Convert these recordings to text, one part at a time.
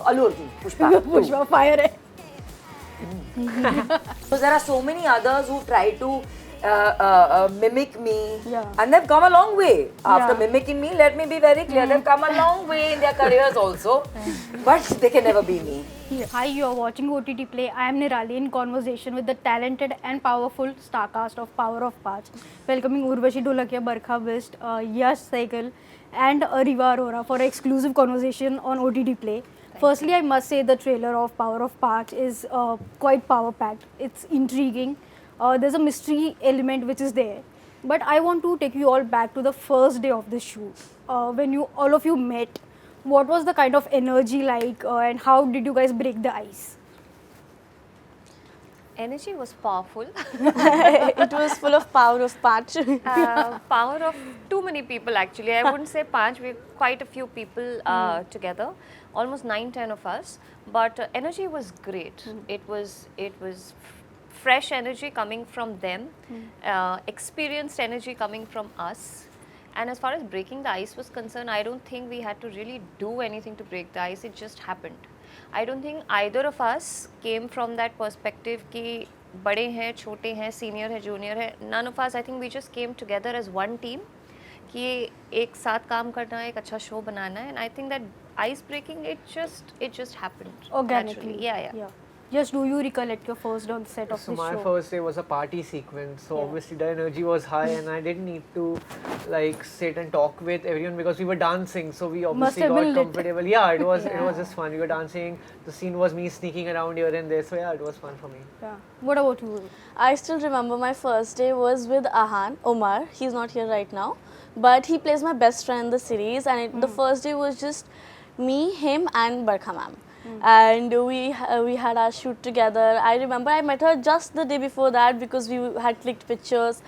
Allu Arjun, Pushpa 2. Pushpa fire hai. Because there are so many others who try to mimic me, Yeah. and they've come a long way. After Yeah. mimicking me, let me be very clear, they've come a long way in their careers also, but they can never be me. Hi, you are watching OTT Play. I am Nirali in conversation with the talented and powerful star cast of Power of Parch, welcoming Urvashi Dholakia, Barkha Best, Yash Saigal, and Riva Arora for an exclusive conversation on OTT Play. Firstly, I must say the trailer of Power of Parch is quite power-packed. It's intriguing. There's a mystery element which is there. But I want to take you all back to the first day of the shoot. When you all of you met, what was the kind of energy like and how did you guys break the ice? Energy was powerful. It was full of power of Parch. Power of too many people actually. I wouldn't say Panch, we quite a few people together, almost 9-10 of us. But energy was great. It was fresh energy coming from them, experienced energy coming from us. And as far as breaking the ice was concerned, I don't think we had to really do anything to break the ice. It just happened. I don't think either of us came from that perspective कि बड़े हैं, छोटे हैं, senior है, junior है. None of us. I think we just came together as one team कि एक साथ काम करना है, एक अच्छा show बनाना है. And I think that ice breaking it just happened Organically. naturally. Yeah. Just do you recollect your first day on set of So this my show? first day was a party sequence, so Yeah. obviously the energy was high, and I didn't need to like sit and talk with everyone because we were dancing, so we obviously have got been lit. comfortable. Yeah, it was just fun. We were dancing. The scene was me sneaking around here and there, so yeah, it was fun for me. Yeah. What about you? I still remember my first day was with Ahan, Omar. He's not here right now, but he plays my best friend in the series, and the first day was just me, him, and Barkha ma'am. And we had our shoot together. I remember I met her just the day before that because we had clicked pictures,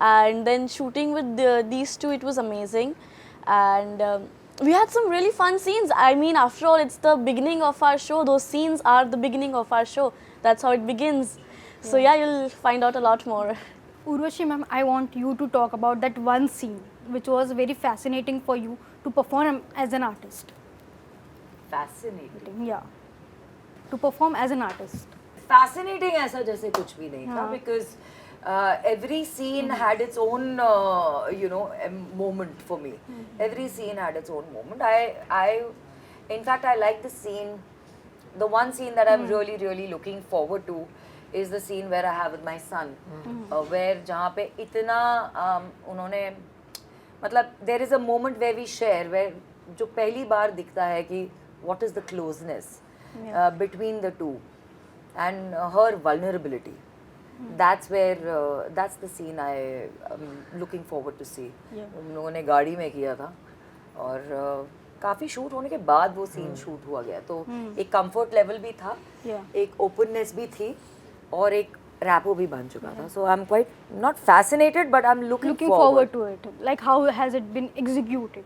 and then shooting with these two, it was amazing. And we had some really fun scenes. I mean, after all, it's the beginning of our show. Those scenes are the beginning of our show. That's how it begins. So yeah, you'll find out a lot more. Urvashi ma'am, I want you to talk about that one scene which was very fascinating for you to perform as an artist. Fascinating. Yeah. To perform as an artist. Fascinating ऐसा जैसे कुछ भी नहीं था, हाँ. because every scene had its own moment for me. Every scene had its own moment. In fact, I like the scene. The one scene that I'm really looking forward to is the scene where I have with my son, where जहाँ पे इतना उन्होंने मतलब there is a moment where we share where जो पहली बार दिखता है कि what is the closeness between the two and her vulnerability. That's where that's the scene I am looking forward to see. हम लोगों ने गाड़ी में किया था और काफ़ी शूट होने के बाद वो सीन शूट हुआ गया, तो एक कंफर्ट लेवल भी था, एक ओपननेस भी थी और एक रैपो भी बन चुका था. So I'm quite not fascinated, but I'm looking forward to it. Like how has it been executed?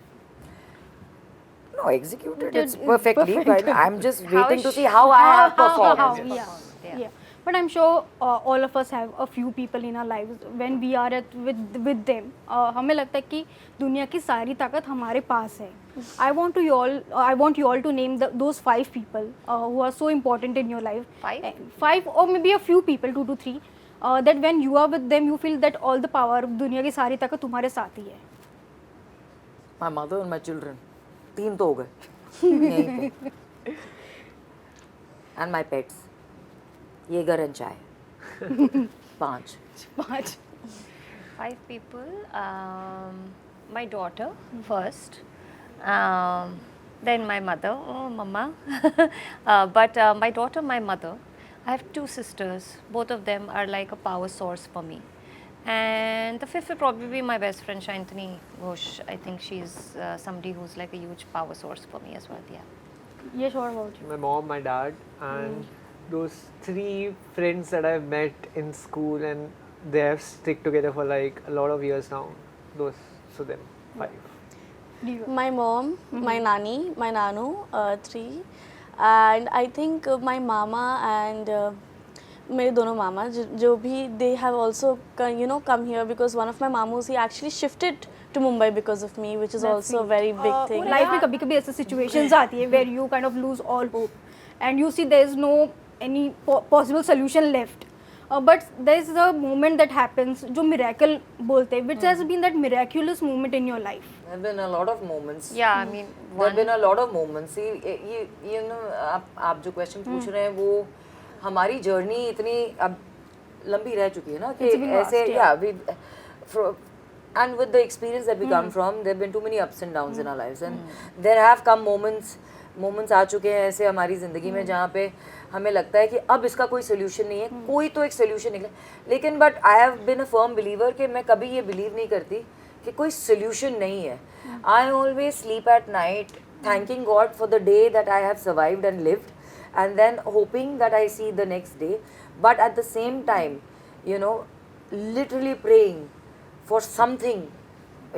No, executed it's It's perfectly, perfect. but I'm just waiting to see how I have performed. Yeah. But I'm sure all of us have a few people in our lives when we are with them. हमें लगता है कि दुनिया की सारी ताकत हमारे पास है. I want you all to name those 5 people who are so important in your life. 5 or maybe a few people, 2 to 3. That when you are with them, you feel that all the power, दुनिया की सारी ताकत तुम्हारे साथ ही है. My mother and my children. 3 तो हो गए यहीं पे. And my pets. Jaeger and chai. 5. 5 people. My daughter first, then my mother. Oh, mama. But my daughter, my mother. I have 2 sisters. Both of them are like a power source for me. And the 5th will probably be my best friend Shantini Ghosh. I think she's somebody who's like a huge power source for me as well. Yeah. Yes, what about you? My mom, my dad, and those 3 friends that I've met in school, and they have stick together for like a lot of years now. So them 5. My mom, my nani, my nanu, 3, and I think my mama and मेरे दोनों मामा जो भी they have also come here because one of my mamus he actually shifted to Mumbai because of me, which is also a very big thing. Life में कभी कभी ऐसे situations आती है where you kind of lose all hope and you see there is no any possible solution left but there is a moment that happens जो miracle बोलते हैं which has been that miraculous moment in your life There have been a lot of moments. Yeah, I mean, There have been a lot of moments. See, you know, आप जो question पूछ रहे हैं वो हमारी journey इतनी अब लंबी रह चुकी है ना कि It's been vast, ऐसे yeah. and with the experience that we come from, there have been too many ups and downs in our lives, and there have come moments आ चुके हैं ऐसे हमारी ज़िंदगी में जहाँ पे हमें लगता है कि अब इसका कोई सोल्यूशन नहीं है, कोई तो एक सोल्यूशन निकले, लेकिन but I have been a firm believer कि मैं कभी ये बिलीव नहीं करती कि कोई सोल्यूशन नहीं है. I always sleep at night thanking God for the day that I have survived and lived and then hoping that I see the next day, but at the same time, you know, literally praying for something,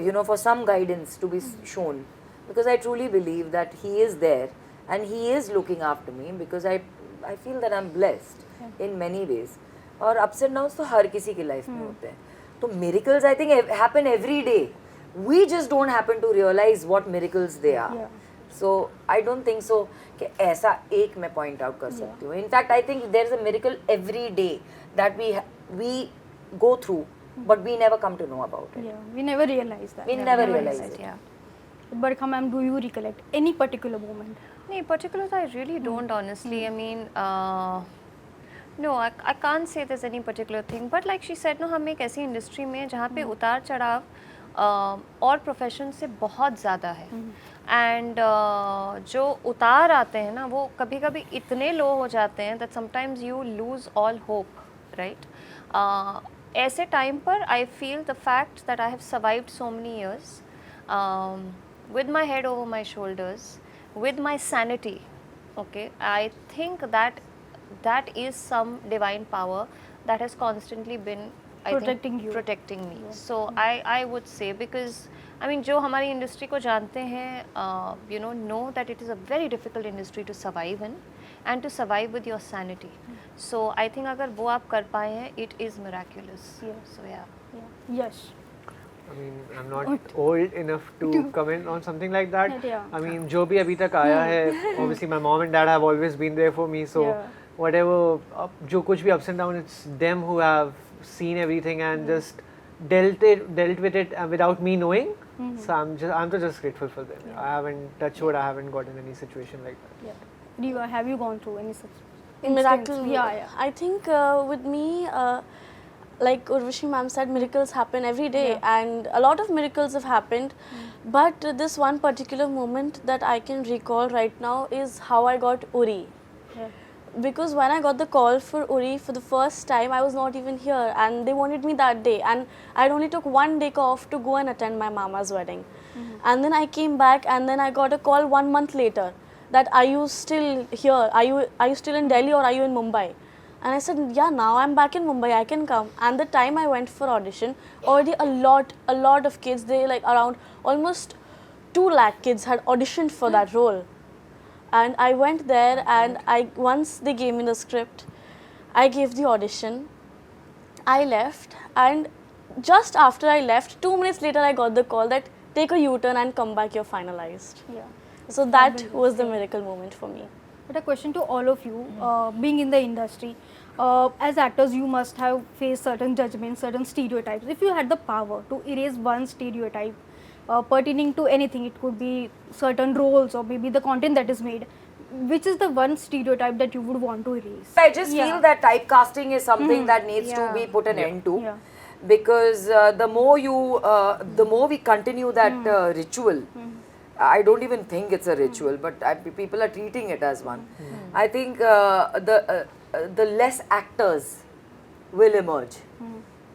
you know, for some guidance to be shown, because I truly believe that He is there and He is looking after me, because I feel that I'm blessed in many ways. और ups and downs तो हर किसी की life में होते हैं, तो miracles I think happen every day. We just don't happen to realize what miracles they are. Yeah. So I don't think so कि ऐसा एक मैं point out कर सकती हूँ. In fact, I think there is a miracle every day that we go through, but we never come to know about it. Yeah, we never realize that. We never realize it. Yeah. Barkha ma'am, do you recollect any particular moment? No, particular I really don't honestly. I mean, no, I can't say there's any particular thing. But like she said, no, हम एक ऐसी industry में जहाँ पे उतार चढ़ाव और profession से बहुत ज़्यादा है. एंड जो उतार आते हैं ना वो कभी कभी इतने लो हो जाते हैं that sometimes you lose all hope, right. ऐसे टाइम पर I feel the fact that I have survived so many years with my head over my shoulders, with my sanity, okay, I think that is some divine power that has constantly been protecting me. Yeah. So I would say, because I mean जो हमारी industry को जानते हैं, you know that it is a very difficult industry to survive in and to survive with your sanity. So I think अगर वो आप कर पाए हैं, it is miraculous. So yeah. Yes. I mean, I'm not old enough to comment on something like that. Yeah. I mean, जो भी अभी तक आया है, obviously my mom and dad have always been there for me. So whatever, जो कुछ भी ups and downs, it's them who have seen everything and just dealt with it without me knowing. So I'm just grateful for them. I haven't touched wood. I haven't gotten any situation like that. Yeah. Riva, have you gone through any such Miracle. instance? Yeah. I think with me, like Urvashi ma'am said, miracles happen every day, and a lot of miracles have happened. But this one particular moment that I can recall right now is how I got Uri. Yeah. Because when I got the call for Uri for the first time, I was not even here, and they wanted me that day, and I only took 1 day off to go and attend my mama's wedding. And then I came back, and then I got a call 1 month later that, are you still here? Are you still in Delhi, or are you in Mumbai? And I said, yeah, now I'm back in Mumbai, I can come. And the time I went for audition, already a lot of kids, they like around almost 2 lakh kids had auditioned for that role. And I went there, and once they gave me the script, I gave the audition. I left, and just after I left, 2 minutes later, I got the call that take a U-turn and come back, you're finalized. Yeah. So that was the miracle moment for me. But a question to all of you, being in the industry, as actors you must have faced certain judgments, certain stereotypes. If you had the power to erase one stereotype pertaining to anything, it could be certain roles or maybe the content that is made, which is the one stereotype that you would want to erase? I just feel that typecasting is something that needs to be put an end to. Yeah. Because the more we continue that ritual, I don't even think it's a ritual, but people are treating it as one. I think the less actors will emerge,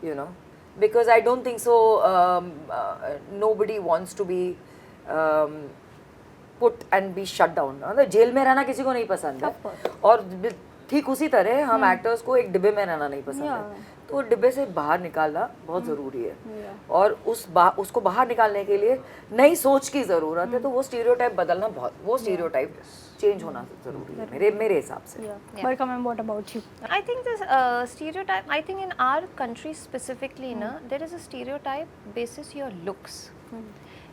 you know, because I don't think so. Nobody wants to be put and be shut down. Jail में रहना किसी को नहीं पसंद है, और ठीक उसी तरह हम एक्टर्स को एक डिब्बे में रहना नहीं पसंद है, तो डिब्बे से बाहर निकालना बहुत ज़रूरी है, और उसको बाहर निकालने के लिए नई सोच की ज़रूरत है, तो वो स्टीरियोटाइप बदलना वो स्टीरियोटाइप चेंज होना ज़रूरी है मेरे हिसाब से. Barkha ma'am, what about you? I think this stereotype, I think in our country specifically, there is a stereotype basis your looks.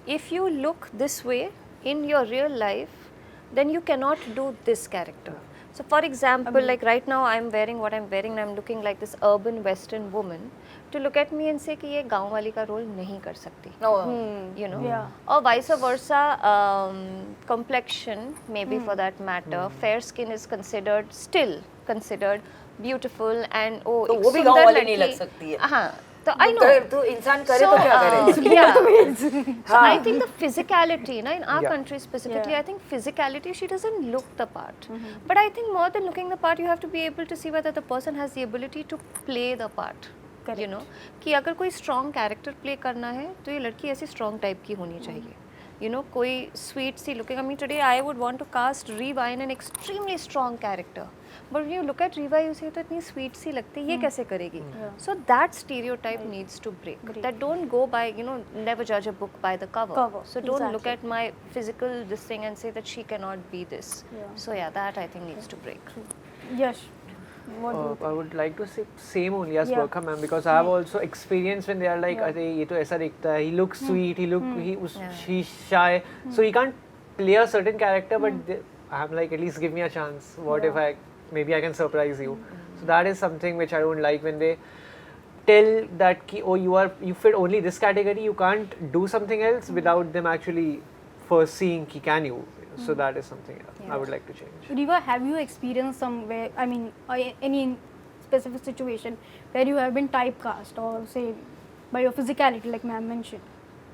If you look this way in your real life, then you cannot do this character. So for example, like right now I'm wearing what I'm wearing and I'm looking like this urban western woman. To look at me and say कि ये गाँव वाली का role नहीं कर सकती. No. You know, Yeah. or vice versa, complexion maybe for that matter, fair skin is still considered beautiful and oh तो एक वो भी सुंदर गाँव वाली नहीं लड़की- लग सकती है। हाँ, तो I know. तो इंसान करे तो क्या करे? Yeah. So I think the physicality, in our Yeah. country specifically, Yeah. I think physicality, she doesn't look the part. But I think more than looking the part, you have to be able to see whether the person has the ability to play the part. Correct. You know, कि अगर कोई strong character play करना है, तो ये लड़की ऐसी strong type की होनी चाहिए. You know, कोई sweet C looking. I mean, today I would want to cast Riva in an extremely strong character. But when you look at Riva, you say तो इतनी sweet सी लगती है, ये कैसे करेगी? So that stereotype needs to break. That don't go by, you know, never judge a book by the cover. So don't look Exactly. at my physical this thing and say that she cannot be this. Yeah. So yeah, that I think needs to break. Yes. What do you I would like to say same only as Yeah. Barkha ma'am, because I have also experienced when they are like, Yeah. अरे ये तो ऐसा दिखता है, he looks sweet, Yeah. he's shy, so he can't play a certain character, but I'm like, at least give me a chance. What if maybe I can surprise you? So that is something which I don't like when they tell that ki, oh you fit only this category, you can't do something else without them actually first seeing ki, can you? So that is something I would like to change. Riva, have you experienced somewhere, I mean, any specific situation where you have been typecast or say by your physicality, like ma'am mentioned?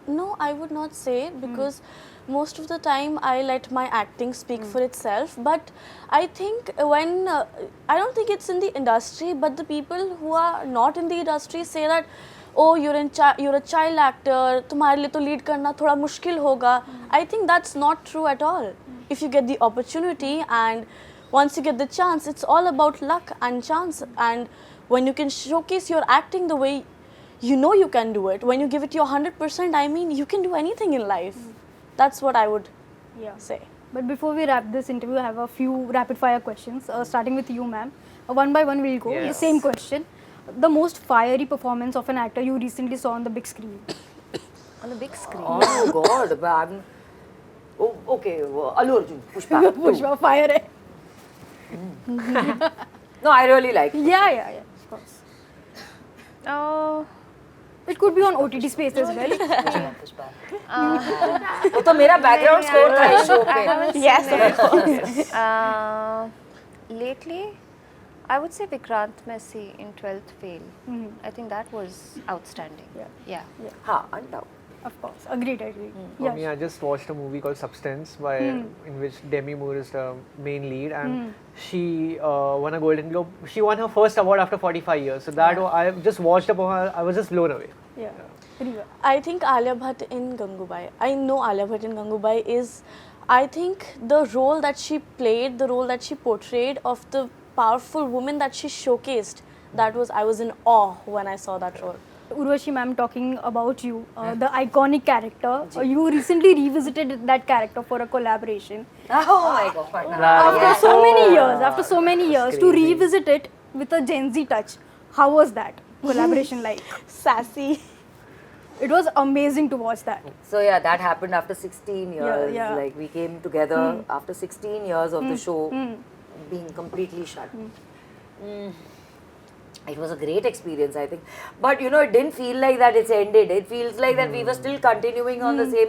No, I would not say, because most of the time I let my acting speak for itself. But I think when I don't think it's in the industry, but the people who are not in the industry say that, oh, you're a child actor, तुम्हारे लिए तो lead करना थोड़ा मुश्किल होगा. I think that's not true at all. If you get the opportunity and once you get the chance, it's all about luck and chance. And when you can showcase your acting the way you know you can do it, when you give it your 100%, I mean, you can do anything in life. That's what I would say. But before we wrap this interview, I have a few rapid fire questions, starting with you, ma'am. One by one we'll go. Yes. The same question. The most fiery performance of an actor you recently saw on the big screen? On the big screen. Oh God, but I'm. Oh, okay, Allu Arjun, Pushpa. Pushpa, fire hai. No, I really like. Yeah, of course. It could be on OTT space as well. Pushpa वो तो मेरा background score था इस show पे Lately, I would say Vikrant Messi in 12th Fail. I think that was outstanding. Yeah. हाँ undoubted. Of course, agreed. For me, I just watched a movie called Substance, in which Demi Moore is the main lead, and she won a Golden Globe. She won her first award after 45 years. So that I just watched up on her. I was just blown away. Yeah. Riva. I think Alia Bhatt in Gangubai. I know Alia Bhatt in Gangubai is, I think the role that she played, the role that she portrayed of the powerful woman that she showcased, I was in awe when I saw that role. Urvashi ma'am, talking about you, the iconic character. You recently revisited that character for a collaboration. Oh my God. After so many years, to revisit it with a Gen Z touch, how was that collaboration like? Sassy. It was amazing to watch that. So yeah, that happened after 16 years. Yeah. Like we came together after 16 years of the show being completely shut. It was a great experience, I think. But you know, it didn't feel like that it's ended. It feels like that we were still continuing on the same,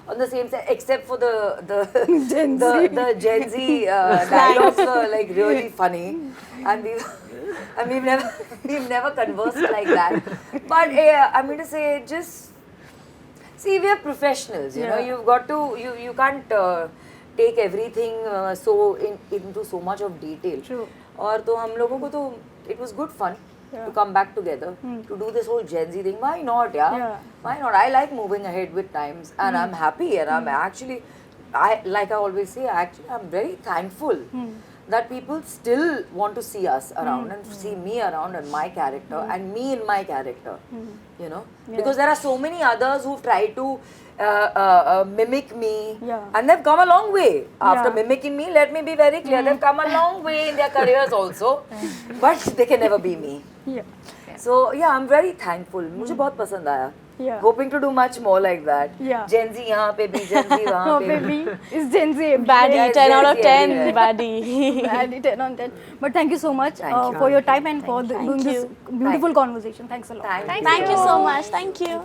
on the same set, except for the Gen Z dialogues were like really funny, and we've never conversed like that. But I'm going to say, just see, we are professionals. You know, you've got to you can't take everything into so much of detail. True. और तो हम लोगों को तो it was good fun to come back together to do this whole Gen Z thing. Why not? Yeah. Why not? I like moving ahead with times, and I'm happy, and I'm actually, like I always say, I'm very thankful that people still want to see us around and see me around and my character and me in my character. You know, because there are so many others who've tried to mimic me, and they've come a long way. After mimicking me, let me be very clear, they've come a long way in their careers also, but they can never be me. Yeah. So yeah, I'm very thankful. मुझे बहुत पसंद आया. Yeah. Hoping to do much more like that. Yeah. Gen Z यहाँ पे भी, Gen Z वहाँ Oh, पे भी. baby, is Gen Z Baddie, Yes, 10 out yes, of yes, 10, yes. baddie. Baddie, 10 on 10. But thank you so much Thank you. for your time and for doing Thank this you. beautiful conversation. Thanks a lot. Thank Thank you so much. Thank you.